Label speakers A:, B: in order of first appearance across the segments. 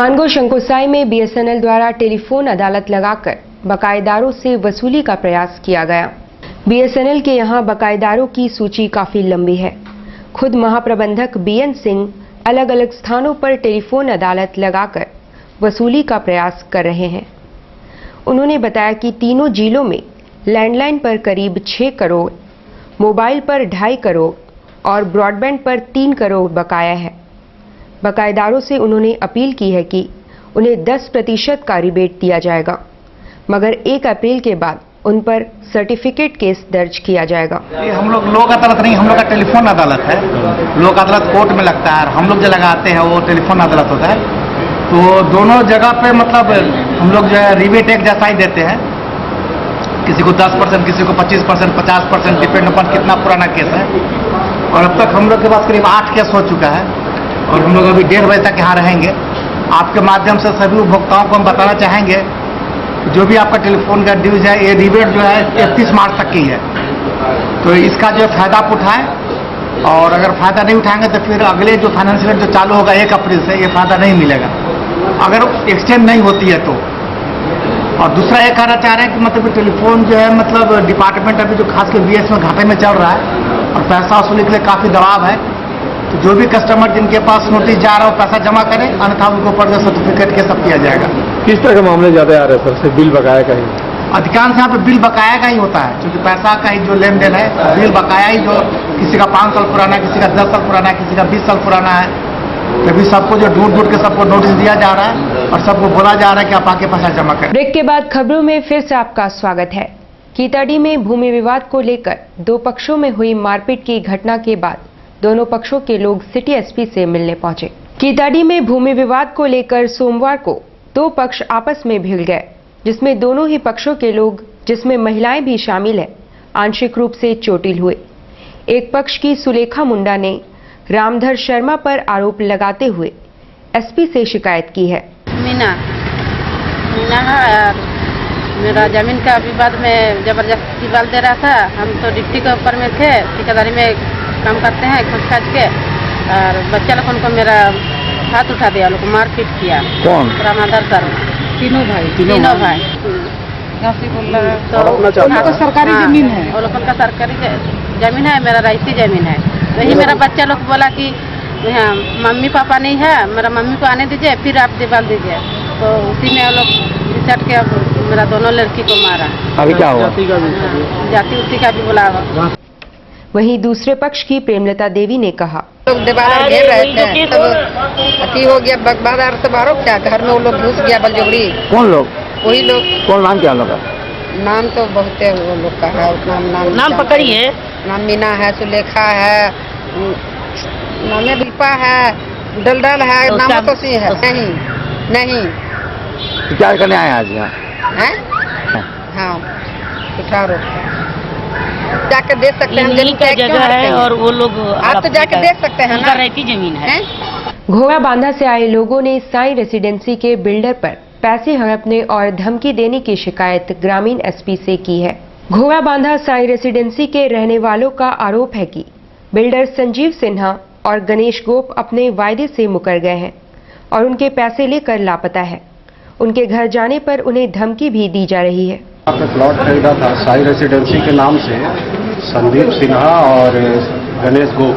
A: मानगो शंकुसाई में बीएसएनएल द्वारा टेलीफोन अदालत लगाकर बकायेदारों से वसूली का प्रयास किया गया। बीएसएनएल के यहां बकायेदारों की सूची काफी लंबी है। खुद महाप्रबंधक बीएन सिंह अलग अलग स्थानों पर टेलीफोन अदालत लगाकर वसूली का प्रयास कर रहे हैं। उन्होंने बताया कि तीनों जिलों में लैंडलाइन पर करीब 6 करोड़, मोबाइल पर 2.5 करोड़ और ब्रॉडबैंड पर 3 करोड़ बकाया है। बकायेदारों से उन्होंने अपील की है कि उन्हें 10% का रिबेट दिया जाएगा, मगर 1 अप्रैल के बाद उन पर सर्टिफिकेट केस दर्ज किया जाएगा।
B: ये हम लोग लोक अदालत नहीं, हम लोग का टेलीफोन अदालत है। लोक अदालत कोर्ट में लगता है, हम लोग जो लगाते हैं वो टेलीफोन अदालत होता है। तो दोनों जगह पे मतलब हम लोग जो है रिबेट एक जैसा ही देते हैं। किसी को 10%, किसी को 25%, 50%, डिपेंड अपन कितना पुराना केस है। और अब तक हम लोग के पास करीब 8 केस हो चुका है और हम लोग अभी 1:30 बजे तक यहाँ रहेंगे। आपके माध्यम से सभी उपभोक्ताओं को हम बताना चाहेंगे, जो भी आपका टेलीफोन का ड्यूज है, ये रिबेट जो है 31 मार्च तक की है। तो इसका जो फायदा आप उठाएं, और अगर फायदा नहीं उठाएंगे तो फिर अगले जो फाइनेंशियल जो चालू होगा 1 अप्रैल से, ये फायदा नहीं मिलेगा अगर एक्सटेंड नहीं होती है तो। और दूसरा ये कहना चाह रहे हैं कि मतलब टेलीफोन जो है मतलब डिपार्टमेंट अभी जो खास कर बीएस में घाटे में चल रहा है और पैसा वसूली के लिए काफी दबाव है। तो जो भी कस्टमर जिनके पास नोटिस जा रहा हो पैसा जमा करें, अन्यथा उनको फर्दर सर्टिफिकेट के सब किया जाएगा।
C: किस तरह के मामले ज्यादा आ रहे हैं सर? से बिल बकाया का ही
B: अधिकांश यहाँ पे बिल बकाया का ही होता है, क्योंकि पैसा का ही जो लेन देन है बिल बकाया ही, जो किसी का 5 साल पुराना है, किसी का 10 साल पुराना है, किसी का 20 साल पुराना है। तभी सबको जो ढूंढ के सबको नोटिस दिया जा रहा है और सबको बोला जा रहा है कि आप आके पैसा जमा करें।
A: ब्रेक के बाद खबरों में फिर से आपका स्वागत है। कीताडी में भूमि विवाद को लेकर 2 पक्षों में हुई मारपीट की घटना के बाद दोनों पक्षों के लोग सिटी एसपी से मिलने पहुंचे। कीताडी में भूमि विवाद को लेकर सोमवार को 2 पक्ष आपस में भिड़ गए, जिसमें दोनों ही पक्षों के लोग, जिसमें महिलाएं भी शामिल हैं, आंशिक रूप से चोटिल हुए। एक पक्ष की सुलेखा मुंडा ने रामधर शर्मा पर आरोप लगाते हुए एसपी से शिकायत की है।
D: मीना मेरा जमीन का विवाद में जबरदस्ती बाल दे रहा था। हम तो डिप्टी के ऊपर में थे, ठेकेदारी में काम करते हैं खोज खाज के, और बच्चा लोगों को मेरा हाथ उठा दिया, लोग मारपीट किया।
C: कौन?
D: रामधर शर्मा। तीनों भाई तो
E: सरकारी जमीन है,
D: वो लोगों का सरकारी जमीन है, मेरा रईसी जमीन है। वही मेरा बच्चा लोग बोला कि मम्मी पापा नहीं है, मेरा मम्मी को आने दीजिए, फिर आप दीवार दीजिए। तो उसी में वो लोग रिचट के अब मेरा दोनों लड़की को मारा।
C: अभी क्या हुआ?
D: जाति उसी का भी बुला।
A: वहीं दूसरे पक्ष की प्रेमलता देवी ने कहा,
F: लोग दीवार घेर रहे थे, तब अति हो गया बगबादार से मारो क्या, घर में वो लोग घुस गया बलजोड़ी।
C: कौन लोग?
F: वही लोग।
C: कौन? नाम क्या लोग?
F: नाम तो बहुत है वो लोग का है, उतना
E: नाम पकड़िए।
F: नाम मीना है, सुलेखा है, नामे दीपा है, दलदल है, नाम तो सी है। नहीं
C: तो क्या करने आए आज यहाँ?
F: हाँ उठारो जाके देख सकते हैं,
E: यहीं का जगह है और वो लोग
F: आप तो जाके देख सकते हैं ना,
E: रहती जमीन है।
A: घोड़ा बांधा से आए लोगों ने साई रेसिडेंसी के बिल्डर पर पैसे हड़पने और धमकी देने की शिकायत ग्रामीण एसपी से की है। घोड़ा बांधा साई रेसिडेंसी के रहने वालों का आरोप है कि बिल्डर संजीव सिन्हा और गणेश गोप अपने वायदे से मुकर गए हैं और उनके पैसे लेकर लापता है। उनके घर जाने पर उन्हें धमकी भी दी जा रही है।
G: यहाँ पे प्लॉट खरीदा था साई रेसिडेंसी के नाम से संदीप सिन्हा और गणेश गोप।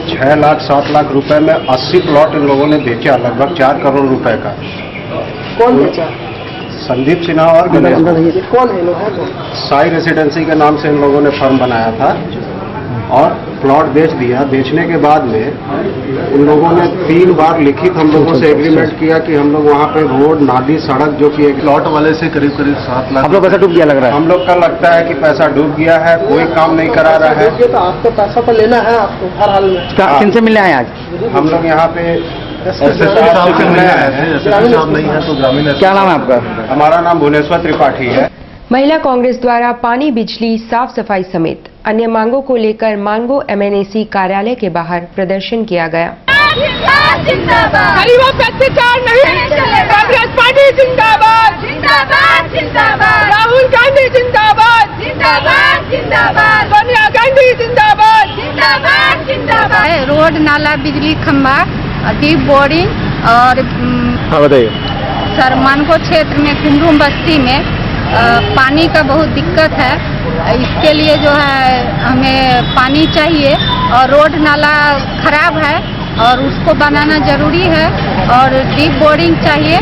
G: 6 लाख 7 लाख रुपए में 80 प्लॉट इन लोगों ने बेचा, लगभग 4 करोड़ रुपए का।
E: कौन बेचा?
G: संदीप सिन्हा और गणेश गोप।
E: कौन है लोग?
G: साई रेसिडेंसी के नाम से इन लोगों ने फर्म बनाया था और प्लॉट बेच दिया। बेचने के बाद में उन लोगों ने 3 बार लिखित हम लोगों से एग्रीमेंट किया कि हम लोग वहाँ पे रोड, नाली, सड़क, जो कि एक प्लॉट वाले से करीब 7 लाख।
C: आप लोग पैसा डूब गया लग रहा है?
G: हम लोग का लगता है कि पैसा डूब गया है, कोई काम नहीं करा रहा है।
E: तो आपको पैसा तो लेना है आपको हर हाल में।
C: किनसे मिलने आए आज?
G: हम लोग यहाँ पे साहब से मिलने आए हैं। नहीं है तो ग्रामीण।
C: क्या नाम है आपका?
G: हमारा नाम भुवनेश्वर त्रिपाठी है।
A: महिला कांग्रेस द्वारा पानी, बिजली, साफ सफाई समेत अन्य मांगों को लेकर मानगो एमएनएसी कार्यालय के बाहर प्रदर्शन किया गया।
H: गरीबों पे अत्याचार नहीं चलेगा। कांग्रेस पार्टी जिंदाबाद, जिंदाबाद, जिंदाबाद। राहुल गांधी जिंदाबाद, जिंदाबाद, जिंदाबाद। सोनिया गांधी जिंदाबाद, जिंदाबाद, जिंदाबाद।
F: रोड, नाला, बिजली खंभा, अभी बोरिंग और
C: हाँ बताइए।
F: सर मानको क्षेत्र में कुमरूम बस्ती में पानी का बहुत दिक्कत है। इसके लिए जो है हमें पानी चाहिए और रोड नाला खराब है और उसको बनाना जरूरी है और डीप बोरिंग चाहिए।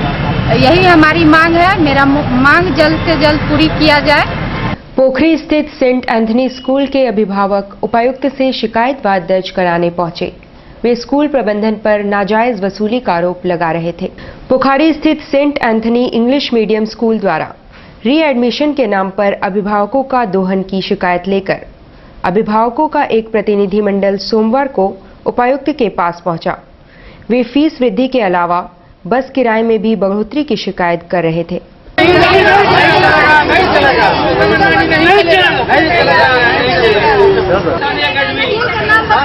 F: यही हमारी मांग है। मेरा मांग जल्द से जल्द पूरी किया जाए।
A: पोखरी स्थित सेंट एंथनी स्कूल के अभिभावक उपायुक्त से शिकायत दर्ज कराने पहुंचे। वे स्कूल प्रबंधन पर नाजायज वसूली का आरोप लगा रहे थे। पोखरी स्थित Saint Anthony English medium school द्वारा रीएडमिशन के नाम पर अभिभावकों का दोहन की शिकायत लेकर अभिभावकों का एक प्रतिनिधिमंडल सोमवार को उपायुक्त के पास पहुंचा। वे फीस वृद्धि के अलावा बस किराए में भी बढ़ोतरी की शिकायत कर रहे थे।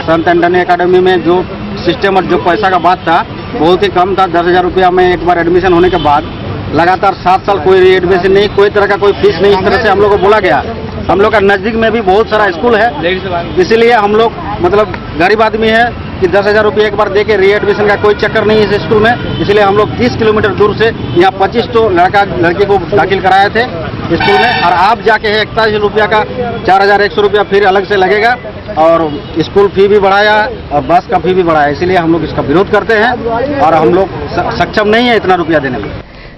G: संत एंटनी एकेडमी में जो सिस्टम और जो पैसा का बात था बहुत ही कम था। 10,000 रुपया में एक बार एडमिशन होने के बाद लगातार 7 साल कोई रीएडमिशन नहीं, कोई तरह का कोई फीस नहीं। इस तरह से हम लोग को बोला गया। हम लोग का नजदीक में भी बहुत सारा स्कूल है, इसीलिए हम लोग मतलब गरीब आदमी है कि 10,000 रुपये एक बार दे के रीएडमिशन का कोई चक्कर नहीं है इस स्कूल में। इसलिए हम लोग 30 किलोमीटर दूर से यहाँ 25 तो लड़की को दाखिल कराए थे स्कूल में। और आप जाके है 41 रुपया का 4,100 रुपया फिर अलग से लगेगा और स्कूल फी भी बढ़ाया और बस का फी भी बढ़ाया। इसीलिए हम लोग इसका विरोध करते हैं और हम लोग सक्षम नहीं है इतना रुपया देने में।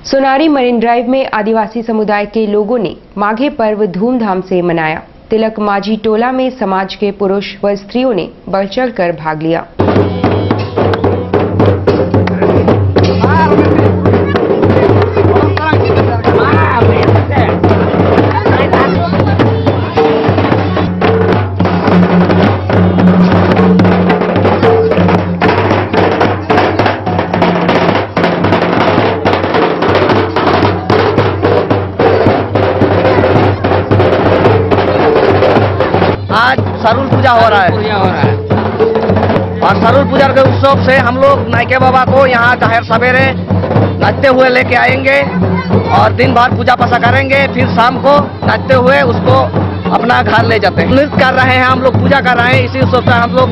A: सोनारी मरीन ड्राइव में आदिवासी समुदाय के लोगों ने माघे पर्व धूमधाम से मनाया। तिलक माझी टोला में समाज के पुरुष व स्त्रियों ने बढ़ चढ़ कर भाग लिया।
C: आज सरूल पूजा हो रहा है और सरूल पूजा के उत्सव से हम लोग नायके बाबा को यहाँ जाहिर सवेरे नाचते हुए लेके आएंगे और दिन भर पूजा पासा करेंगे। फिर शाम को नाचते हुए उसको अपना घर ले जाते हैं। नृत्य कर रहे हैं, हम लोग पूजा कर रहे हैं। इसी उत्सव से हम लोग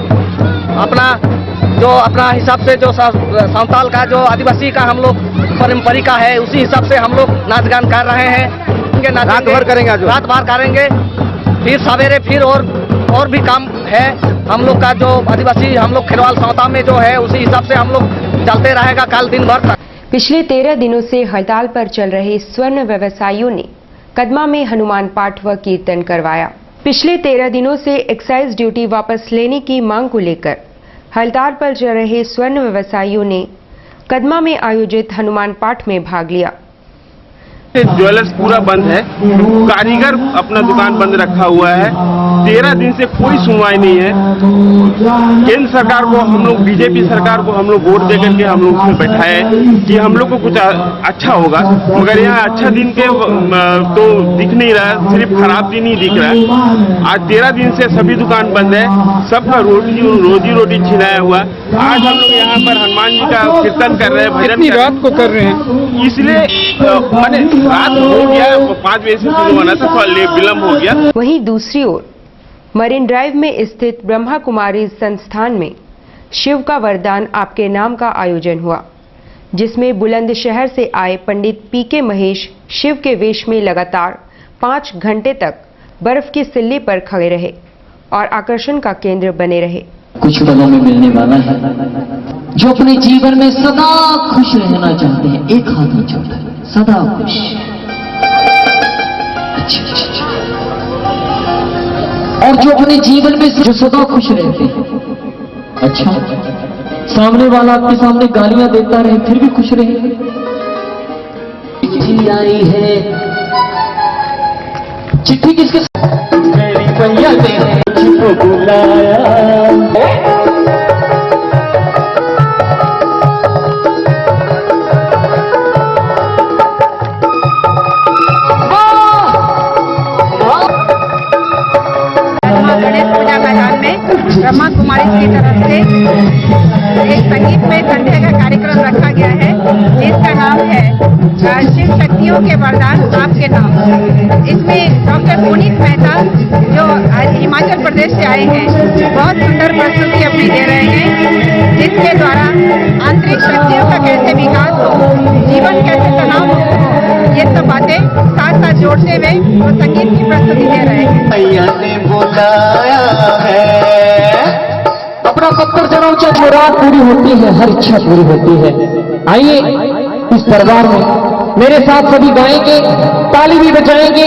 C: अपना हिसाब से जो संताल का जो आदिवासी का हम लोग परंपरिका है उसी हिसाब से हम लोग नाच गान कर रहे हैं। रात भर करेंगे, रात भर करेंगे। फिर सवेरे फिर और भी काम है हम लोग का जो आदिवासी हम लोग खेरवाल संस्था में जो है उसी हिसाब से हम लोग चलते रहेगा कल दिन भर तक।
A: पिछले 13 दिनों से हड़ताल पर चल रहे स्वर्ण व्यवसायियों ने कदमा में हनुमान पाठ व कीर्तन करवाया। पिछले 13 दिनों से एक्साइज ड्यूटी वापस लेने की मांग को लेकर हड़ताल पर चल रहे स्वर्ण व्यवसायियों ने कदमा में आयोजित हनुमान पाठ में भाग लिया।
I: ज्वेलर्स पूरा बंद है, कारीगर अपना दुकान बंद रखा हुआ है। 13 दिन से कोई सुनवाई नहीं है। केंद्र सरकार को हम लोग बीजेपी सरकार को हम लोग वोट दे करके हम लोग उसमें बैठाए कि हम लोग को कुछ अच्छा होगा, मगर यहाँ अच्छा दिन के तो दिख नहीं रहा, सिर्फ खराब दिन ही दिख रहा है। आज 13 दिन से सभी दुकान बंद है, सबका रोजी रोटी छिनाया हुआ। आज हम लोग यहाँ पर हनुमान जी का कीर्तन कर रहे हैं, भजन रात को कर रहे हैं। इसलिए मैंने रात हो गया, 5 बजे से शुरू होना था, थोड़ा विलम्ब हो गया।
A: वहीं दूसरी ओर मरीन ड्राइव में स्थित ब्रह्मा कुमारी संस्थान में शिव का वरदान आपके नाम का आयोजन हुआ, जिसमें बुलंदशहर से आए पंडित पीके महेश शिव के वेश में लगातार 5 घंटे तक बर्फ की सिल्ली पर खड़े रहे और आकर्षण का केंद्र बने रहे।
J: कुछ पलों में मिलने वाला है जो अपने जीवन में सदा खुश रहना चाहते हैं। एक हाथ ऊंचा उठाइए, सदा खुश। अच्छा। और जो अपने जीवन में जो सदा खुश रहते हैं। अच्छा, सामने वाला आपके सामने गालियां देता रहे फिर भी खुश रहे। चिट्ठी आई है, चिट्ठी किसके? मेरी भैया ने मुझको बुलाया।
F: ब्रह्मा कुमारी की तरफ से एक संगीत में संध्या का कार्यक्रम रखा गया है। जिसका नाम है शिव शक्तियों के वरदान आपके नाम। इसमें डॉक्टर पुनीत मेहता जो आज हिमाचल प्रदेश से आए हैं बहुत सुंदर प्रस्तुति अपनी दे रहे हैं, जिसके द्वारा आंतरिक शक्तियों का कैसे विकास हो, जीवन कैसे तनाव मुक्त हो, ये सब बातें साथ साथ जोड़ते हुए वो संगीत की प्रस्तुति दे रहे हैं।
J: अपना 70 जनों की मुराद पूरी होती है, हर इच्छा पूरी होती है। आइए इस दरबार में मेरे साथ सभी गाएंगे, ताली भी बजाएंगे।